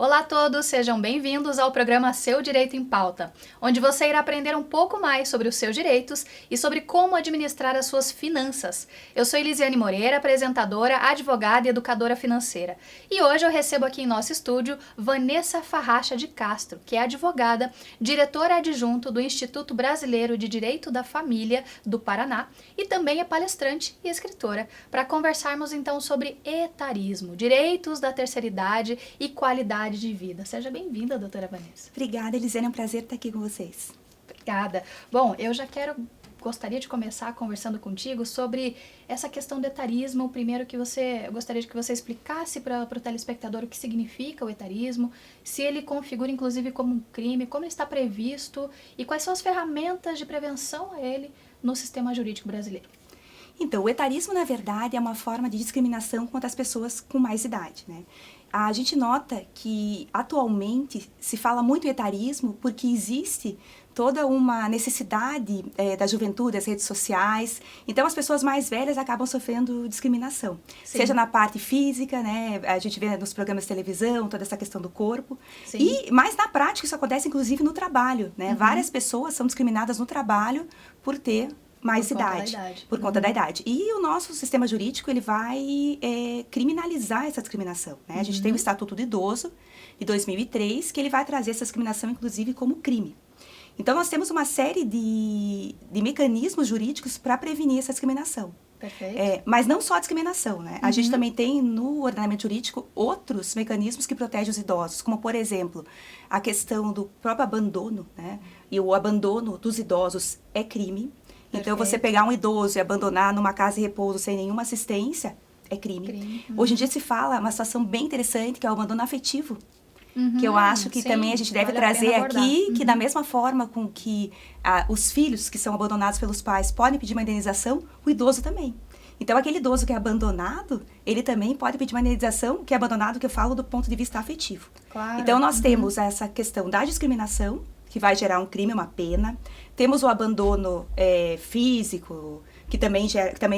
Olá a todos, sejam bem-vindos ao programa Seu Direito em Pauta, onde você irá aprender um pouco mais sobre os seus direitos e sobre como administrar as suas finanças. Eu sou Elisiane Moreira, apresentadora, advogada e educadora financeira. E hoje eu recebo aqui em nosso estúdio Vanessa Farracha de Castro, que é advogada, diretora adjunto do Instituto Brasileiro de Direito da Família do Paraná e também é palestrante e escritora, para conversarmos então sobre etarismo, direitos da terceira idade e qualidade de vida. Seja bem-vinda, doutora Vanessa. Obrigada, Elisiane, é um prazer estar aqui com vocês. Obrigada. Bom, eu já gostaria de começar conversando contigo sobre essa questão do etarismo. Primeiro eu gostaria que você explicasse para o telespectador o que significa o etarismo, se ele configura inclusive como um crime, como ele está previsto e quais são as ferramentas de prevenção a ele no sistema jurídico brasileiro. Então, o etarismo, na verdade, é uma forma de discriminação contra as pessoas com mais idade, né? A gente nota que, atualmente, se fala muito em etarismo porque existe toda uma necessidade da juventude, das redes sociais. Então, as pessoas mais velhas acabam sofrendo discriminação. Sim. Seja na parte física, né? A gente vê nos programas de televisão, toda essa questão do corpo. Sim. Mas, na prática, isso acontece, inclusive, no trabalho, né? Uhum. Várias pessoas são discriminadas no trabalho por ter mais idade, por conta da idade. E o nosso sistema jurídico, ele vai criminalizar essa discriminação, né? A gente tem o Estatuto do Idoso, de 2003, que ele vai trazer essa discriminação, inclusive, como crime. Então, nós temos uma série de mecanismos jurídicos para prevenir essa discriminação. Perfeito. Mas não só a discriminação, né? A gente também tem, no ordenamento jurídico, outros mecanismos que protegem os idosos, como, por exemplo, a questão do próprio abandono, né? E o abandono dos idosos é crime. Então, você pegar um idoso e abandonar numa casa de repouso sem nenhuma assistência é crime. Hoje em dia se fala uma situação bem interessante, que é o abandono afetivo, que eu acho que também a gente deve trazer aqui, que da mesma forma com que os filhos que são abandonados pelos pais podem pedir uma indenização, o idoso também. Então, aquele idoso que é abandonado, ele também pode pedir uma indenização, que é abandonado, que eu falo do ponto de vista afetivo. Claro. Então, nós temos essa questão da discriminação, que vai gerar um crime, uma pena. Temos o abandono físico, que também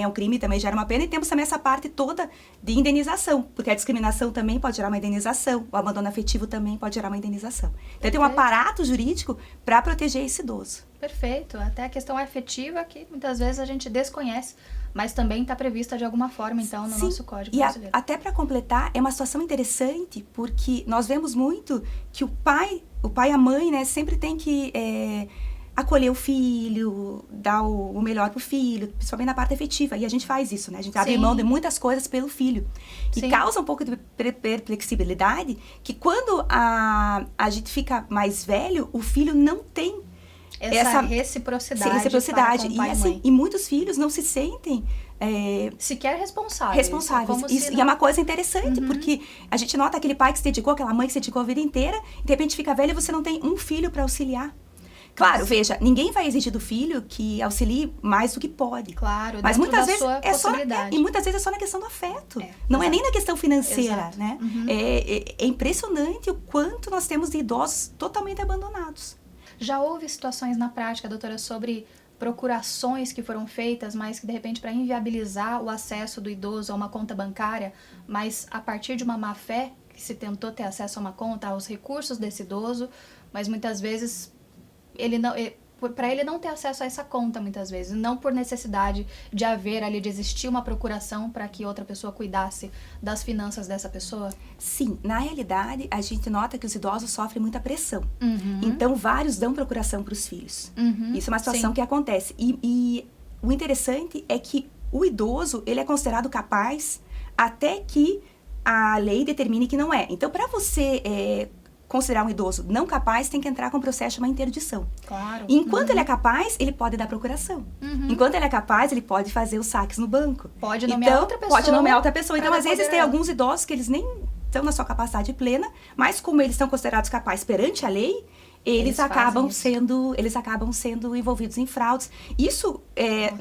é um crime, também gera uma pena. E temos também essa parte toda de indenização, porque a discriminação também pode gerar uma indenização. O abandono afetivo também pode gerar uma indenização. Então, tem um aparato jurídico para proteger esse idoso. Perfeito. Até a questão afetiva, que muitas vezes a gente desconhece, mas também está prevista de alguma forma, então, no nosso Código Brasileiro. E até para completar, é uma situação interessante, porque nós vemos muito que o pai e a mãe, né, sempre tem que acolher o filho, dar o melhor pro filho, principalmente na parte afetiva. E a gente faz isso, né? A gente abre mão de muitas coisas pelo filho. E causa um pouco de perplexibilidade, que quando a gente fica mais velho, o filho não tem essa reciprocidade para com pai e mãe. E muitos filhos não se sentem sequer responsáveis. E é uma coisa interessante, porque a gente nota aquele pai que se dedicou, aquela mãe que se dedicou a vida inteira, de repente fica velho e você não tem um filho para auxiliar. Claro, veja, ninguém vai exigir do filho que auxilie mais do que pode. Claro, mas muitas vezes e muitas vezes é só na questão do afeto. Não é nem na questão financeira, né? É impressionante o quanto nós temos de idosos totalmente abandonados. Já houve situações na prática, doutora, sobre procurações que foram feitas, mas que de repente para inviabilizar o acesso do idoso a uma conta bancária, mas a partir de uma má-fé que se tentou ter acesso a uma conta, aos recursos desse idoso, mas muitas vezes para ele não ter acesso a essa conta, muitas vezes, não por necessidade de haver ali, de existir uma procuração para que outra pessoa cuidasse das finanças dessa pessoa? Sim, na realidade, a gente nota que os idosos sofrem muita pressão. Então, vários dão procuração para os filhos. Isso é uma situação que acontece. E o interessante é que o idoso, ele é considerado capaz até que a lei determine que não é. Então, para você considerar um idoso não capaz, tem que entrar com o processo de uma interdição. Claro. Enquanto ele é capaz, ele pode dar procuração. Enquanto ele é capaz, ele pode fazer os saques no banco. Pode nomear outra pessoa. Pode nomear outra pessoa. Então, às vezes, tem alguns idosos que eles nem estão na sua capacidade plena, mas como eles são considerados capazes perante a lei, eles acabam sendo envolvidos em fraudes. Isso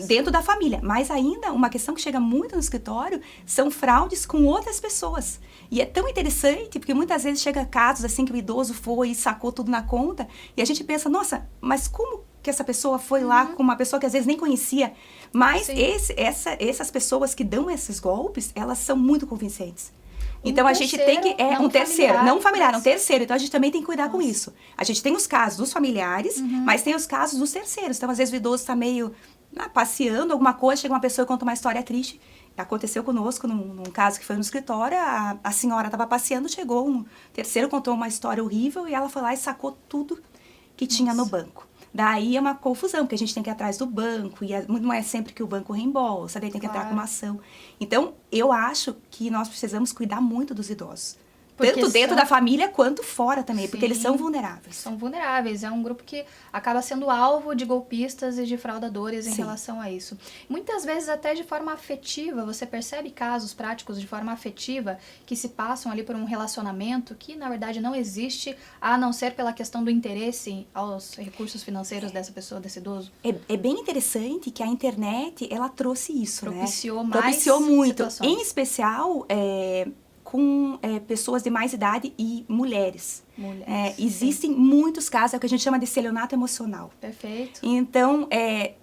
dentro da família. Mas ainda, uma questão que chega muito no escritório são fraudes com outras pessoas. E é tão interessante, porque muitas vezes chega casos assim que o idoso foi e sacou tudo na conta, e a gente pensa, nossa, mas como que essa pessoa foi lá com uma pessoa que às vezes nem conhecia? Mas essas pessoas que dão esses golpes, elas são muito convincentes. Então, a gente tem que... um terceiro, não familiar, um mas- terceiro. Então, a gente também tem que cuidar com isso. A gente tem os casos dos familiares, mas tem os casos dos terceiros. Então, às vezes, o idoso está meio passeando, alguma coisa, chega uma pessoa e conta uma história triste. Aconteceu conosco, num caso que foi no escritório, a senhora estava passeando, chegou um terceiro, contou uma história horrível e ela foi lá e sacou tudo que tinha no banco. Daí é uma confusão, porque a gente tem que ir atrás do banco, e não é sempre que o banco reembolsa, daí tem que entrar com uma ação. Então, eu acho que nós precisamos cuidar muito dos idosos. Porque Tanto dentro da família, quanto fora também, porque eles são Sim. vulneráveis. São vulneráveis, é um grupo que acaba sendo alvo de golpistas e de fraudadores em Sim. relação a isso. Muitas vezes até de forma afetiva, você percebe casos práticos de forma afetiva que se passam ali por um relacionamento que na verdade não existe, a não ser pela questão do interesse aos recursos financeiros dessa pessoa, desse idoso. É bem interessante que a internet, ela trouxe isso, Propiciou né? mais Propiciou muito. situações. Em especial, com pessoas de mais idade e mulheres. Mulheres, Existem muitos casos, é o que a gente chama de estelionato emocional. Perfeito. Então,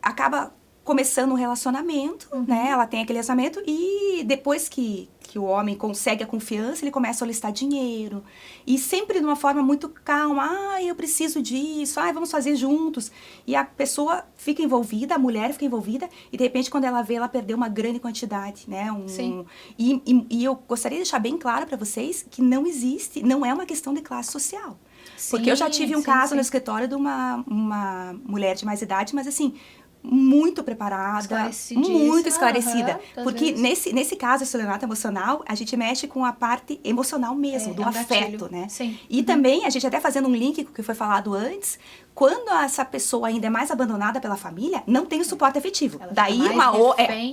acaba começando um relacionamento, né? Ela tem aquele relacionamento e depois que o homem consegue a confiança, ele começa a solicitar dinheiro. E sempre de uma forma muito calma. Eu preciso disso. Vamos fazer juntos. E a pessoa fica envolvida, a mulher fica envolvida. E, de repente, quando ela vê, ela perdeu uma grande quantidade, né? Sim. E eu gostaria de deixar bem claro para vocês que não existe, não é uma questão de classe social. Porque eu já tive um caso no escritório de uma mulher de mais idade, mas assim, muito preparada, muito esclarecida. Porque nesse caso, estelionato emocional, a gente mexe com a parte emocional mesmo, do afeto, né? Sim. E também, a gente até fazendo um link com o que foi falado antes, quando essa pessoa ainda é mais abandonada pela família, não tem o suporte afetivo. Ela Daí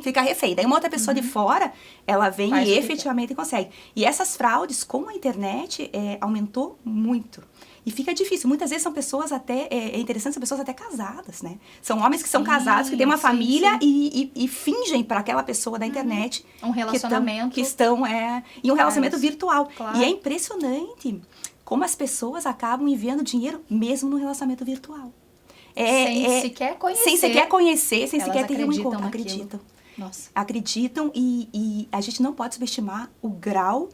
fica refém. Daí uma outra pessoa de fora, ela vem e efetivamente consegue. E essas fraudes com a internet aumentou muito. E fica difícil. Muitas vezes são pessoas até... É interessante, são pessoas até casadas, né? São homens que são casados, que têm uma família e fingem para aquela pessoa da internet... Um relacionamento. Que estão em um relacionamento virtual. Claro. E é impressionante como as pessoas acabam enviando dinheiro mesmo no relacionamento virtual. Sem sequer conhecer. Sem sequer conhecer, sem sequer ter um encontro. Acreditam. Nossa. Acreditam e a gente não pode subestimar o grau...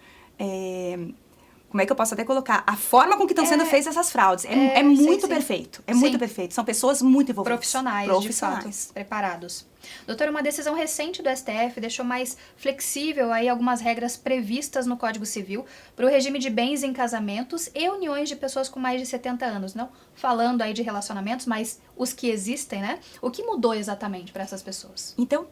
como é que eu posso até colocar? A forma com que estão sendo feitas essas fraudes. É muito perfeito. É muito perfeito. São pessoas muito envolvidas. Profissionais, de fato, preparados. Doutora, uma decisão recente do STF deixou mais flexível aí algumas regras previstas no Código Civil para o regime de bens em casamentos e uniões de pessoas com mais de 70 anos. Não falando aí de relacionamentos, mas os que existem, né? O que mudou exatamente para essas pessoas? Então,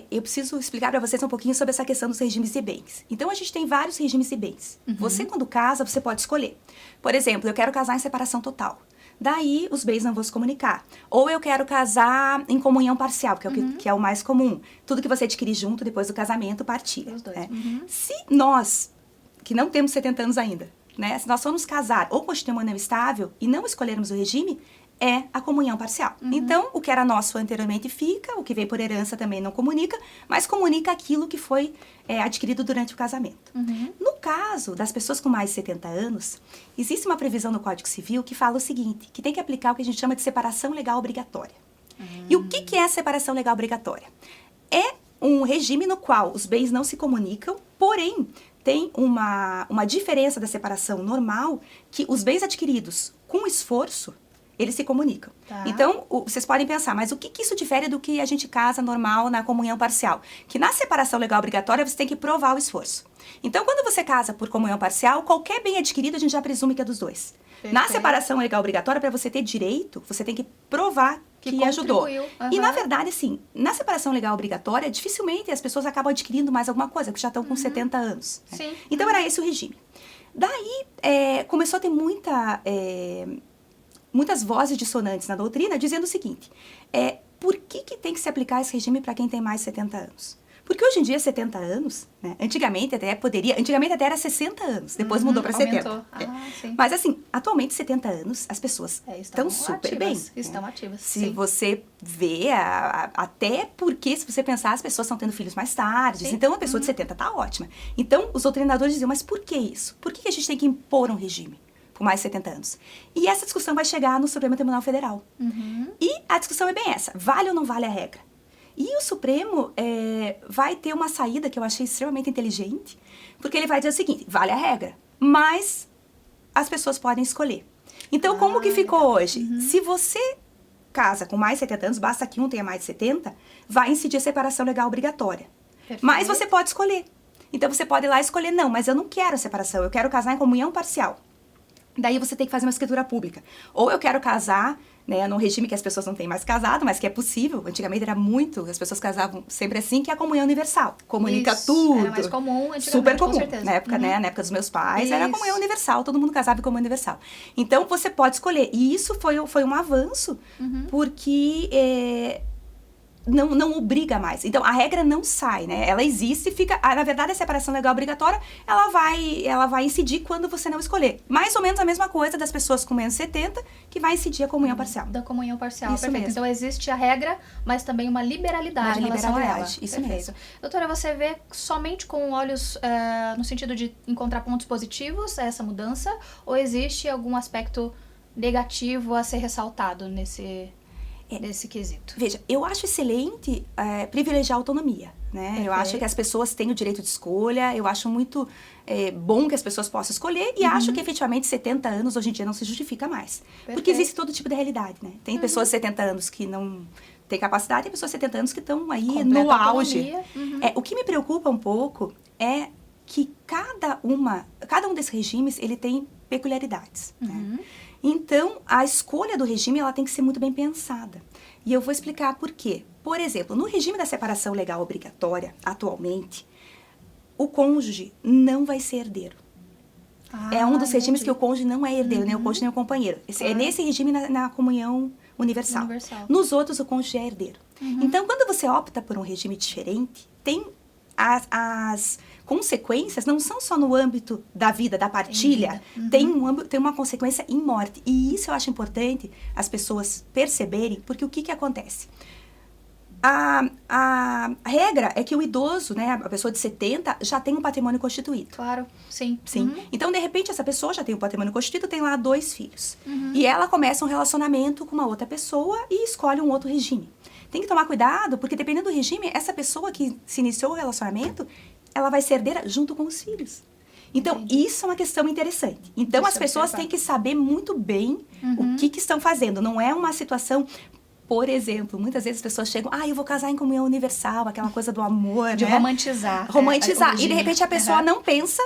eu preciso explicar para vocês um pouquinho sobre essa questão dos regimes de bens. Então, a gente tem vários regimes de bens. Você, quando casa, você pode escolher. Por exemplo, eu quero casar em separação total. Daí, os bens não vão se comunicar. Ou eu quero casar em comunhão parcial, que é o mais comum. Tudo que você adquirir junto, depois do casamento, partilha. Os dois. Se nós, que não temos 70 anos ainda, né? Se nós formos casar ou constituir uma união estável e não escolhermos o regime, é a comunhão parcial. Então, o que era nosso anteriormente fica, o que vem por herança também não comunica, mas comunica aquilo que foi adquirido durante o casamento. No caso das pessoas com mais de 70 anos, existe uma previsão no Código Civil que fala o seguinte, que tem que aplicar o que a gente chama de separação legal obrigatória. E o que é a separação legal obrigatória? É um regime no qual os bens não se comunicam, porém, tem uma diferença da separação normal, que os bens adquiridos com esforço, eles se comunicam. Tá. Então, vocês podem pensar, mas o que isso difere do que a gente casa normal na comunhão parcial? Que na separação legal obrigatória, você tem que provar o esforço. Então, quando você casa por comunhão parcial, qualquer bem adquirido, a gente já presume que é dos dois. Perfeito. Na separação legal obrigatória, para você ter direito, você tem que provar que ajudou. E, na verdade, assim, na separação legal obrigatória, dificilmente as pessoas acabam adquirindo mais alguma coisa, porque já estão com 70 anos. Né? Sim. Então, era esse o regime. Daí, começou a ter muitas vozes dissonantes na doutrina, dizendo o seguinte, por que tem que se aplicar esse regime para quem tem mais de 70 anos? Porque hoje em dia, 70 anos, né, antigamente até era 60 anos, depois mudou para 70. Sim. Mas assim, atualmente 70 anos, as pessoas estão super bem. Estão ativas, Se você vê, até porque se você pensar, as pessoas estão tendo filhos mais tarde, então a pessoa de 70 está ótima. Então, os doutrinadores diziam, mas por que isso? Por que a gente tem que impor um regime por mais de 70 anos? E essa discussão vai chegar no Supremo Tribunal Federal. E a discussão é bem essa, vale ou não vale a regra? E o Supremo vai ter uma saída que eu achei extremamente inteligente, porque ele vai dizer o seguinte, vale a regra, mas as pessoas podem escolher. Então, como que ficou hoje? Se você casa com mais de 70 anos, basta que um tenha mais de 70, vai incidir a separação legal obrigatória. Perfeito. Mas você pode escolher. Então, você pode ir lá e escolher, não, mas eu não quero a separação, eu quero casar em comunhão parcial. Daí você tem que fazer uma escritura pública. Ou eu quero casar, né, num regime que as pessoas não têm mais casado, mas que é possível. Antigamente era muito, as pessoas casavam sempre assim, que é a comunhão universal. Comunica tudo. Era mais comum antigamente, super comum. Com certeza. Na época, né, na época dos meus pais, era a Isso. comunhão universal, todo mundo casava em comunhão universal. Então, você pode escolher. E isso foi um avanço, porque não obriga mais. Então, a regra não sai, né? Ela existe e fica... na verdade, a separação legal obrigatória, ela vai incidir quando você não escolher. Mais ou menos a mesma coisa das pessoas com menos de 70, que vai incidir a comunhão parcial. Da comunhão parcial, Isso perfeito. mesmo. Então, existe a regra, mas também uma liberalidade em relação a ela. Isso Perfeito. mesmo. Doutora, você vê somente com olhos no sentido de encontrar pontos positivos a essa mudança, ou existe algum aspecto negativo a ser ressaltado nesse quesito? Veja, eu acho excelente privilegiar a autonomia, né? Perfeito. Eu acho que as pessoas têm o direito de escolha, eu acho muito bom que as pessoas possam escolher e acho que efetivamente 70 anos hoje em dia não se justifica mais. Perfeito. Porque existe todo tipo de realidade, né? Tem pessoas de 70 anos que não têm capacidade e pessoas de 70 anos que estão aí Completa no auge. autonomia. O que me preocupa um pouco é que cada um desses regimes, ele tem peculiaridades, né? Então, a escolha do regime, ela tem que ser muito bem pensada. E eu vou explicar por quê. Por exemplo, no regime da separação legal obrigatória, atualmente, o cônjuge não vai ser herdeiro. É um dos regimes que o cônjuge não é herdeiro, nem o cônjuge nem o companheiro. É nesse regime na comunhão universal. Nos outros, o cônjuge é herdeiro. Então, quando você opta por um regime diferente, tem as consequências não são só no âmbito da vida, da partilha, tem uma consequência em morte. E isso eu acho importante as pessoas perceberem, porque o que acontece? A regra é que o idoso, né, a pessoa de 70, já tem um patrimônio constituído. Claro, sim. Sim. Então, de repente, essa pessoa já tem um patrimônio constituído, tem lá 2 filhos. E ela começa um relacionamento com uma outra pessoa e escolhe um outro regime. Tem que tomar cuidado, porque dependendo do regime, essa pessoa que se iniciou o relacionamento, ela vai ser herdeira junto com os filhos. Então, isso é uma questão interessante. Então, as pessoas têm que saber muito bem o que estão fazendo. Não é uma situação... Por exemplo, muitas vezes as pessoas chegam, eu vou casar em comunhão universal, aquela coisa do amor, de né? romantizar. Romantizar. E, de repente, a pessoa não pensa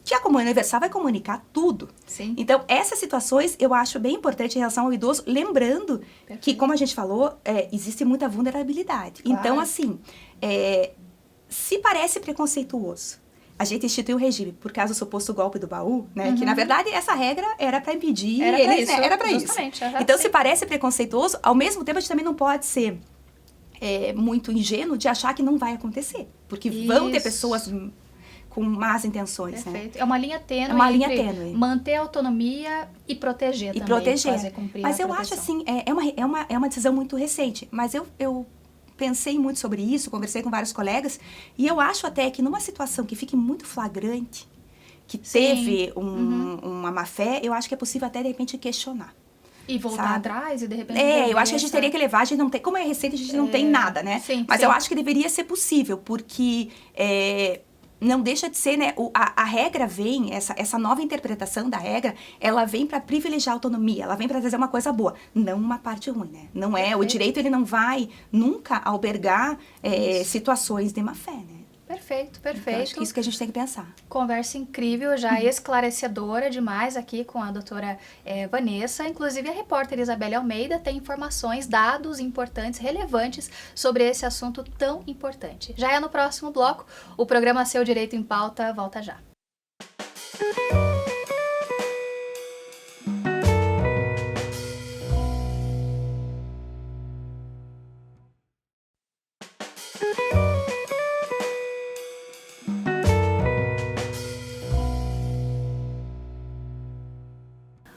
que a comunhão universal vai comunicar tudo. Sim. Então, essas situações eu acho bem importante em relação ao idoso, lembrando que, como a gente falou, existe muita vulnerabilidade. Claro. Então, assim, se parece preconceituoso, a gente instituiu o regime por causa do suposto golpe do baú, né? Que, na verdade, essa regra era para impedir eles, né? Era para isso. Então, se parece preconceituoso, ao mesmo tempo, a gente também não pode ser muito ingênuo de achar que não vai acontecer. Porque vão ter pessoas com más intenções, Perfeito. né? É uma linha tênue. É uma linha tênue. Manter a autonomia e proteger também. Fazer cumprir mas a eu proteção. acho assim, é uma decisão muito recente. Mas eu pensei muito sobre isso, conversei com vários colegas, e eu acho até que numa situação que fique muito flagrante, que teve uma má-fé, eu acho que é possível até, de repente, questionar. E voltar atrás e, de repente... eu acho que a gente teria que levar, a gente não tem... Como é recente, a gente não tem nada, né? Mas eu acho que deveria ser possível, porque... não deixa de ser, né? A regra vem, essa nova interpretação da regra, ela vem para privilegiar a autonomia, ela vem para trazer uma coisa boa, não uma parte ruim, né? Não é, o direito ele não vai nunca albergar situações de má fé, né? Perfeito. Então, acho que é isso que a gente tem que pensar. Conversa incrível, já esclarecedora demais aqui com a doutora Vanessa. Inclusive, a repórter Isabelle Almeida tem informações, dados importantes, relevantes sobre esse assunto tão importante. Já é no próximo bloco, o programa Seu Direito em Pauta volta já.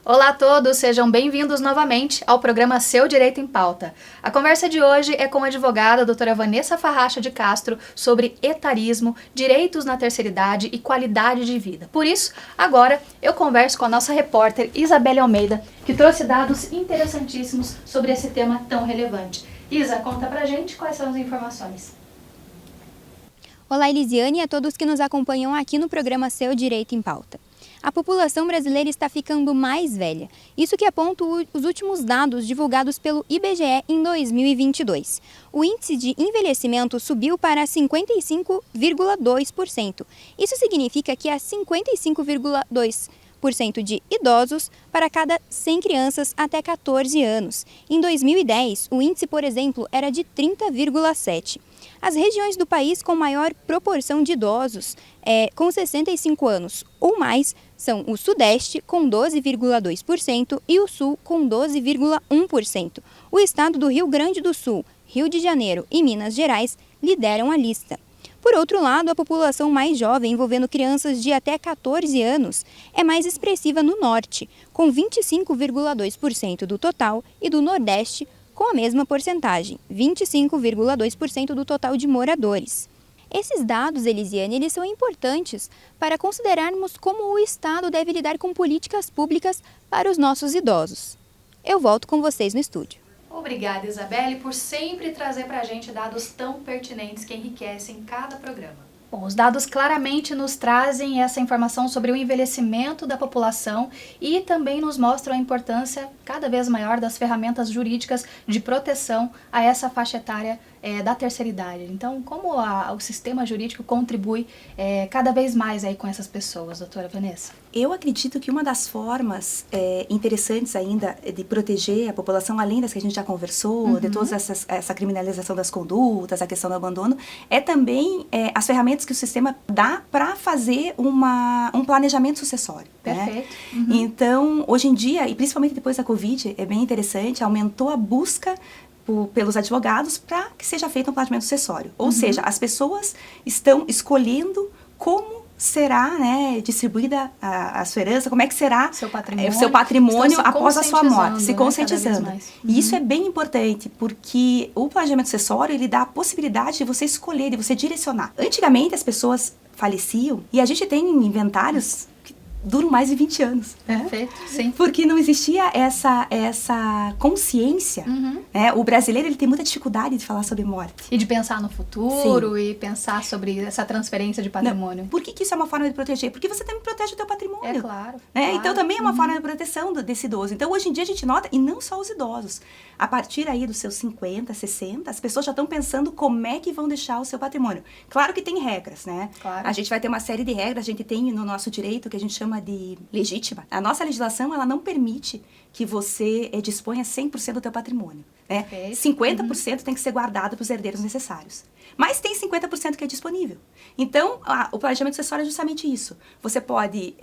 Olá a todos, sejam bem-vindos novamente ao programa Seu Direito em Pauta. A conversa de hoje é com a advogada a doutora Vanessa Farracha de Castro sobre etarismo, direitos na terceira idade e qualidade de vida. Por isso, agora eu converso com a nossa repórter Isabelle Almeida, que trouxe dados interessantíssimos sobre esse tema tão relevante. Isa, conta pra gente quais são as informações. Olá, Elisiane e a todos que nos acompanham aqui no programa Seu Direito em Pauta. A população brasileira está ficando mais velha. Isso que apontam os últimos dados divulgados pelo IBGE em 2022. O índice de envelhecimento subiu para 55,2%. Isso significa que há 55,2% de idosos para cada 100 crianças até 14 anos. Em 2010, o índice, por exemplo, era de 30,7%. As regiões do país com maior proporção de idosos com 65 anos ou mais são o Sudeste, com 12,2%, e o Sul, com 12,1%. O estado do Rio Grande do Sul, Rio de Janeiro e Minas Gerais lideram a lista. Por outro lado, a população mais jovem, envolvendo crianças de até 14 anos, é mais expressiva no Norte, com 25,2% do total, e do Nordeste, com a mesma porcentagem, 25,2% do total de moradores. Esses dados, Elisiane, eles são importantes para considerarmos como o Estado deve lidar com políticas públicas para os nossos idosos. Eu volto com vocês no estúdio. Obrigada, Isabelle, por sempre trazer para a gente dados tão pertinentes que enriquecem cada programa. Bom, os dados claramente nos trazem essa informação sobre o envelhecimento da população e também nos mostram a importância cada vez maior das ferramentas jurídicas de proteção a essa faixa etária da terceira idade. Então, como o sistema jurídico contribui cada vez mais aí com essas pessoas, doutora Vanessa? Eu acredito que uma das formas interessantes ainda de proteger a população, além das que a gente já conversou, de toda essa criminalização das condutas, a questão do abandono, é também as ferramentas que o sistema dá para fazer um planejamento sucessório. Perfeito. Né? Então, hoje em dia, e principalmente depois da Covid, é bem interessante, aumentou a busca pelos advogados para que seja feito um planejamento sucessório. Ou seja, as pessoas estão escolhendo como será, né, distribuída a sua herança, como é que será o seu patrimônio após a sua morte, se conscientizando. E isso é bem importante, porque o planejamento sucessório, ele dá a possibilidade de você escolher, de você direcionar. Antigamente, as pessoas faleciam, e a gente tem inventários que duram mais de 20 anos. Perfeito, sim. Porque não existia essa consciência. Né? O brasileiro, ele tem muita dificuldade de falar sobre morte. E de pensar no futuro. Sim. E pensar sobre essa transferência de patrimônio. Não. Por que isso é uma forma de proteger? Porque você também protege o teu patrimônio. É claro. Né? Claro. Então também é uma forma de proteção desse idoso. Então hoje em dia a gente nota, e não só os idosos, a partir aí dos seus 50, 60, as pessoas já estão pensando como é que vão deixar o seu patrimônio. Claro que tem regras, né? Claro. A gente vai ter uma série de regras, a gente tem no nosso direito que a gente chama de legítima. A nossa legislação, ela não permite que você disponha 100% do teu patrimônio. Né? 50% tem que ser guardado para os herdeiros necessários. Mas tem 50% que é disponível. Então, o planejamento sucessório é justamente isso. Você pode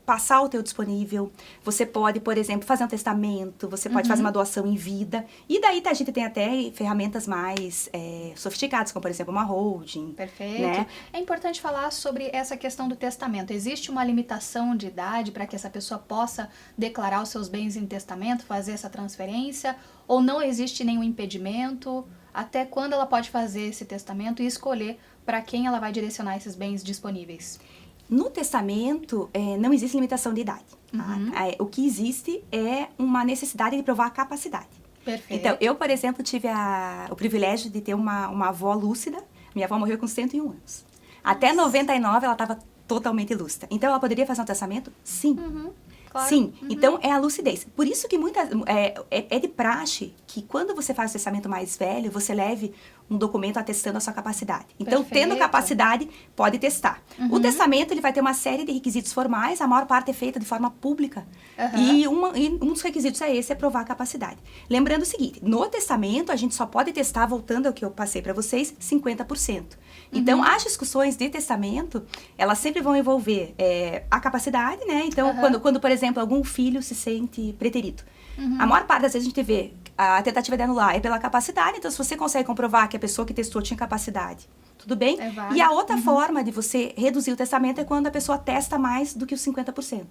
passar o teu disponível, você pode, por exemplo, fazer um testamento, você pode fazer uma doação em vida, e daí a gente tem até ferramentas mais sofisticadas, como, por exemplo, uma holding. Perfeito. Né? É importante falar sobre essa questão do testamento. Existe uma limitação de idade para que essa pessoa possa declarar os seus bens em testamento, fazer essa transferência, ou não existe nenhum impedimento? Até quando ela pode fazer esse testamento e escolher para quem ela vai direcionar esses bens disponíveis? No testamento, não existe limitação de idade. O que existe é uma necessidade de provar a capacidade. Perfeito. Então, eu, por exemplo, tive o privilégio de ter uma avó lúcida. Minha avó morreu com 101 anos. Até 99, ela estava totalmente lúcida. Então, ela poderia fazer um testamento? Sim. Claro. Sim, então é a lucidez. Por isso que é de praxe que quando você faz o testamento mais velho, você leve um documento atestando a sua capacidade. Então, tendo capacidade, pode testar. O testamento, ele vai ter uma série de requisitos formais, a maior parte é feita de forma pública. E um dos requisitos é provar a capacidade. Lembrando o seguinte, no testamento, a gente só pode testar, voltando ao que eu passei para vocês, 50%. Então, as discussões de testamento, elas sempre vão envolver a capacidade, né? Então, quando, por exemplo, algum filho se sente preterido. A maior parte das vezes a gente vê a tentativa de anular é pela capacidade. Então, se você consegue comprovar que a pessoa que testou tinha capacidade, tudo bem? E a outra forma de você reduzir o testamento é quando a pessoa testa mais do que os 50%.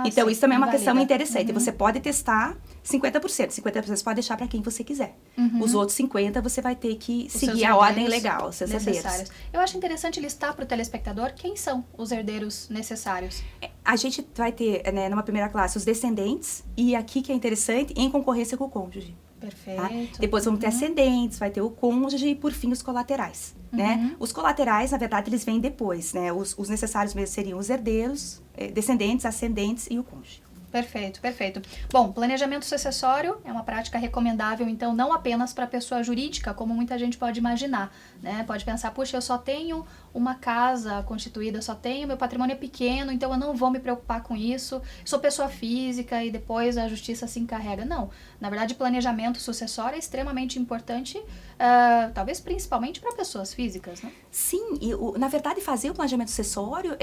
Então, isso também é uma questão interessante. Você pode testar 50%. 50% você pode deixar para quem você quiser. Os outros 50% você vai ter que seguir a ordem legal, os seus herdeiros. Eu acho interessante listar para o telespectador quem são os herdeiros necessários. A gente vai ter, né, numa primeira classe, os descendentes, e aqui que é interessante, em concorrência com o cônjuge. Perfeito. Tá? Depois vamos ter ascendentes, vai ter o cônjuge e, por fim, os colaterais. Né? Os colaterais, na verdade, eles vêm depois. Né? Os necessários mesmo seriam os herdeiros, descendentes, ascendentes e o cônjuge. Perfeito, perfeito. Bom, planejamento sucessório é uma prática recomendável, então, não apenas para pessoa jurídica, como muita gente pode imaginar, né? Pode pensar, puxa, eu só tenho uma casa constituída, só tenho, meu patrimônio é pequeno, então eu não vou me preocupar com isso, sou pessoa física e depois a justiça se encarrega. Não, na verdade, planejamento sucessório é extremamente importante, talvez principalmente para pessoas físicas, né? Sim, e na verdade fazer o planejamento sucessório,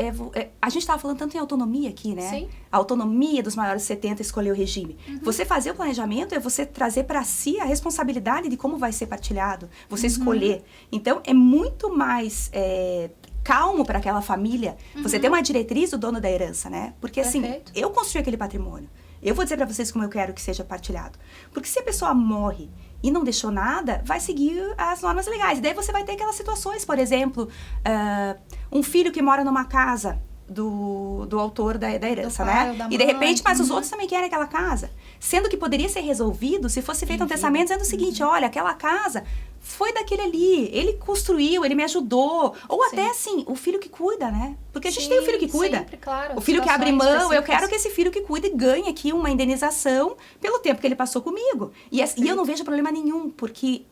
a gente estava falando tanto em autonomia aqui, né? Sim. A autonomia dos maiores de 70 escolher o regime. Você fazer o planejamento é você trazer para si a responsabilidade de como vai ser partilhado, você escolher. Então, é muito mais calmo para aquela família você ter uma diretriz do dono da herança, né? Porque assim, eu construí aquele patrimônio. Eu vou dizer para vocês como eu quero que seja partilhado. Porque se a pessoa morre e não deixou nada, vai seguir as normas legais. E daí você vai ter aquelas situações, por exemplo, um filho que mora numa casa do autor da herança, né? E de repente, mas os outros também querem aquela casa. Sendo que poderia ser resolvido se fosse feito um testamento dizendo o seguinte, olha, aquela casa foi daquele ali, ele construiu, ele me ajudou. Ou até assim, o filho que cuida, né? Porque a gente tem o filho que cuida. Sempre, claro. O filho que abre mão, eu quero que esse filho que cuida ganhe aqui uma indenização pelo tempo que ele passou comigo. E eu não vejo problema nenhum, porque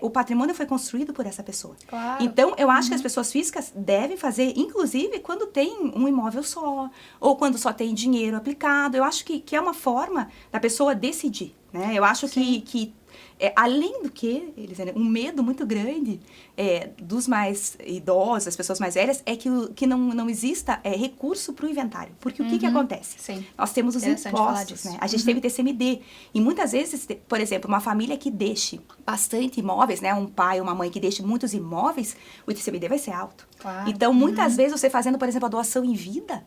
o patrimônio foi construído por essa pessoa. Claro. Então, eu acho que as pessoas físicas devem fazer, inclusive, quando tem um imóvel só, ou quando só tem dinheiro aplicado. Eu acho que é uma forma da pessoa decidir, né? Eu acho que além do que, Elisane, um medo muito grande dos mais idosos, das pessoas mais velhas, é que não exista recurso para o inventário. Porque o que acontece? Sim. Nós temos os impostos, né? A gente teve TCMD. E muitas vezes, por exemplo, uma família que deixe bastante imóveis, né? Um pai ou uma mãe que deixe muitos imóveis, o TCMD vai ser alto. Claro. Então, muitas vezes, você fazendo, por exemplo, a doação em vida,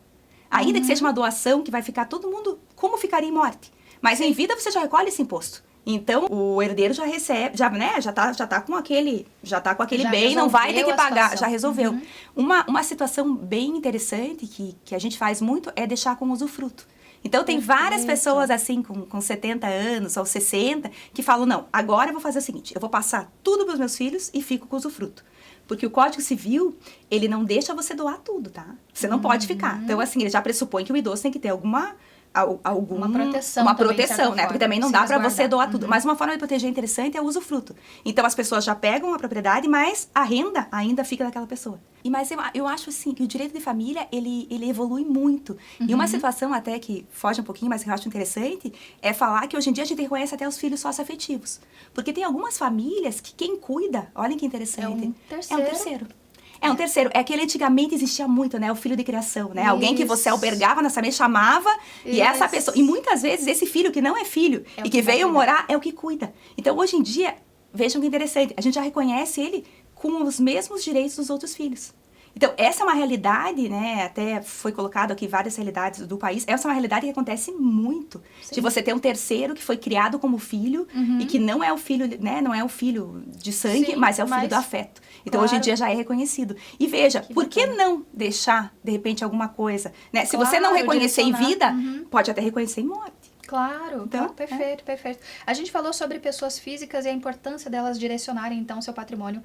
ainda que seja uma doação que vai ficar todo mundo como ficaria em morte. Mas em vida, você já recolhe esse imposto. Então, o herdeiro já recebe, já tá com aquele bem, não vai ter que pagar, já resolveu. Uma situação bem interessante que a gente faz muito é deixar com usufruto. Então, tem várias pessoas assim, com 70 anos ou 60, que falam, não, agora eu vou fazer o seguinte, eu vou passar tudo para os meus filhos e fico com usufruto. Porque o Código Civil, ele não deixa você doar tudo, tá? Você não pode ficar. Então, assim, ele já pressupõe que o idoso tem que ter uma proteção, né? Porque também não dá para você doar tudo. Mas uma forma de proteger interessante é o usufruto. Então, as pessoas já pegam a propriedade, mas a renda ainda fica daquela pessoa. Mas eu acho, assim, que o direito de família, ele evolui muito. E uma situação até que foge um pouquinho, mas que eu acho interessante, é falar que hoje em dia a gente reconhece até os filhos socioafetivos. Porque tem algumas famílias que quem cuida, olhem que interessante, é um terceiro. É um terceiro. É que ele antigamente existia muito, né? O filho de criação, né? Isso. Alguém que você albergava na família, chamava, e essa pessoa... E muitas vezes esse filho que não é filho e que veio morar é o que cuida. Então, hoje em dia, vejam que interessante, a gente já reconhece ele com os mesmos direitos dos outros filhos. Então, essa é uma realidade, né? Até foi colocado aqui várias realidades do país. Essa é uma realidade que acontece muito. Sim. De você ter um terceiro que foi criado como filho e que não é o filho, né? Não é o filho de sangue, mas é o filho do afeto. Então, hoje em dia já é reconhecido. E veja, por que não deixar, de repente, alguma coisa? Né? Se você não reconhecer em vida, pode até reconhecer em morte. Claro, então, perfeito, perfeito. A gente falou sobre pessoas físicas e a importância delas direcionarem, então, seu patrimônio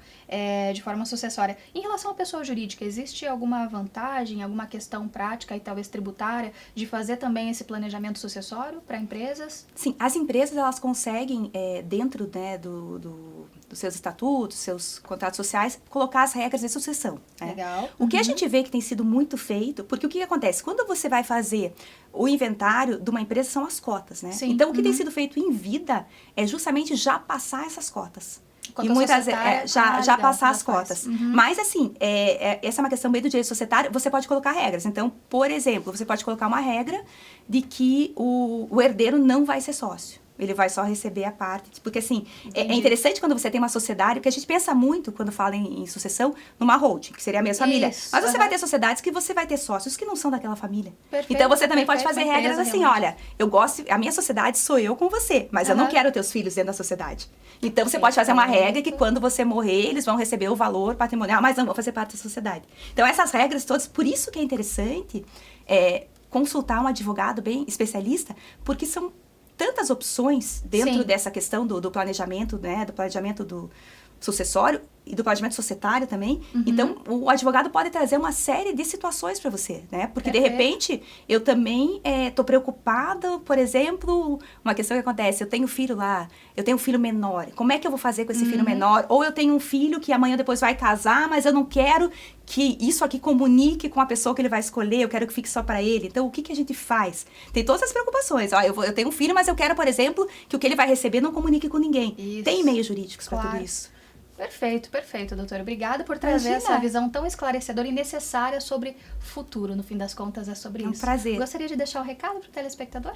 de forma sucessória. Em relação à pessoa jurídica, existe alguma vantagem, alguma questão prática e talvez tributária de fazer também esse planejamento sucessório para empresas? Sim, as empresas, elas conseguem, dentro, né, dos seus estatutos, seus contratos sociais, colocar as regras de sucessão. Né? Legal. O que a gente vê que tem sido muito feito, porque o que acontece? Quando você vai fazer o inventário de uma empresa, são as cotas, né? Sim. Então, o que tem sido feito em vida é justamente já passar essas cotas. E muitas vezes, já passar as cotas. Mas, assim, essa é uma questão bem do direito societário, você pode colocar regras. Então, por exemplo, você pode colocar uma regra de que o herdeiro não vai ser sócio. Ele vai só receber a parte. Porque, assim, é interessante quando você tem uma sociedade, porque a gente pensa muito, quando fala em sucessão, numa holding, que seria a mesma família. Mas você vai ter sociedades que você vai ter sócios que não são daquela família. Perfeito, então, você também pode fazer regras assim, olha, a minha sociedade sou eu com você, mas eu não quero teus filhos dentro da sociedade. Então, você pode fazer uma regra que quando você morrer, eles vão receber o valor patrimonial, mas não vão fazer parte da sociedade. Então, essas regras todas, por isso que é interessante consultar um advogado bem especialista, porque são tantas opções dentro Sim. dessa questão do planejamento, né? Do planejamento do sucessório e do planejamento societário também. Então, o advogado pode trazer uma série de situações para você, né? Porque, de repente, eu também estou preocupada, por exemplo, uma questão que acontece, eu tenho filho lá, eu tenho um filho menor, como é que eu vou fazer com esse filho menor? Ou eu tenho um filho que amanhã depois vai casar, mas eu não quero que isso aqui comunique com a pessoa que ele vai escolher, eu quero que fique só para ele. Então, o que a gente faz? Tem todas as preocupações. Ó, eu tenho um filho, mas eu quero, por exemplo, que o que ele vai receber não comunique com ninguém. Isso. Tem meios jurídicos para tudo isso. Perfeito, doutora. Obrigada por trazer essa visão tão esclarecedora e necessária sobre futuro. No fim das contas, é sobre isso. É um prazer. Gostaria de deixar um recado para o telespectador?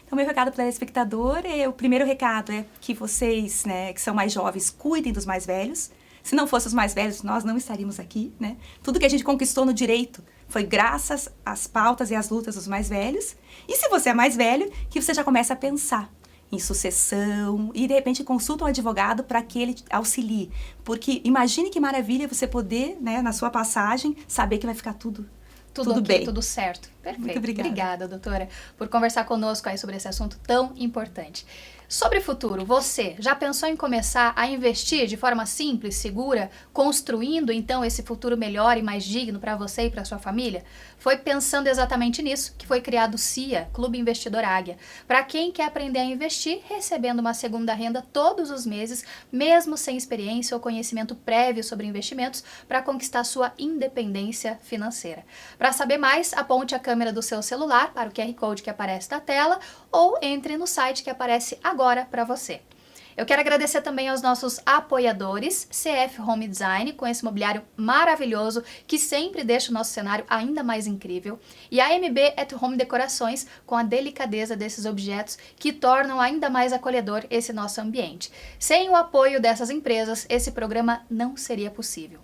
Então, meu recado para o telespectador o primeiro recado é que vocês, né, que são mais jovens, cuidem dos mais velhos. Se não fossem os mais velhos, nós não estaríamos aqui, né? Tudo que a gente conquistou no direito foi graças às pautas e às lutas dos mais velhos. E se você é mais velho, que você já começa a pensar em sucessão e, de repente, consulta um advogado para que ele auxilie. Porque imagine que maravilha você poder, né, na sua passagem, saber que vai ficar tudo Tudo bem. Tudo certo. Perfeito. Muito obrigada. Obrigada, doutora, por conversar conosco aí sobre esse assunto tão importante. Sobre o futuro, você já pensou em começar a investir de forma simples, segura, construindo então esse futuro melhor e mais digno para você e para sua família? Foi pensando exatamente nisso que foi criado o CIA, Clube Investidor Águia, para quem quer aprender a investir, recebendo uma segunda renda todos os meses, mesmo sem experiência ou conhecimento prévio sobre investimentos, para conquistar sua independência financeira. Para saber mais, aponte a câmera do seu celular para o QR Code que aparece na tela ou entre no site que aparece agora para você. Eu quero agradecer também aos nossos apoiadores, CF Home Design, com esse mobiliário maravilhoso que sempre deixa o nosso cenário ainda mais incrível, e a MB at Home Decorações, com a delicadeza desses objetos que tornam ainda mais acolhedor esse nosso ambiente. Sem o apoio dessas empresas, esse programa não seria possível.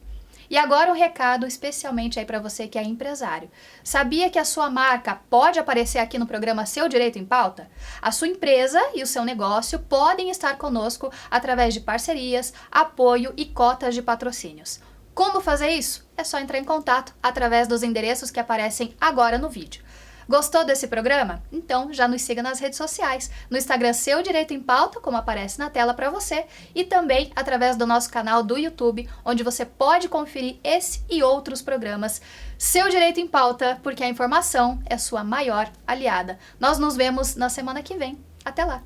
E agora um recado especialmente aí para você que é empresário. Sabia que a sua marca pode aparecer aqui no programa Seu Direito em Pauta? A sua empresa e o seu negócio podem estar conosco através de parcerias, apoio e cotas de patrocínios. Como fazer isso? É só entrar em contato através dos endereços que aparecem agora no vídeo. Gostou desse programa? Então já nos siga nas redes sociais, no Instagram Seu Direito em Pauta, como aparece na tela para você, e também através do nosso canal do YouTube, onde você pode conferir esse e outros programas. Seu Direito em Pauta, porque a informação é sua maior aliada. Nós nos vemos na semana que vem. Até lá!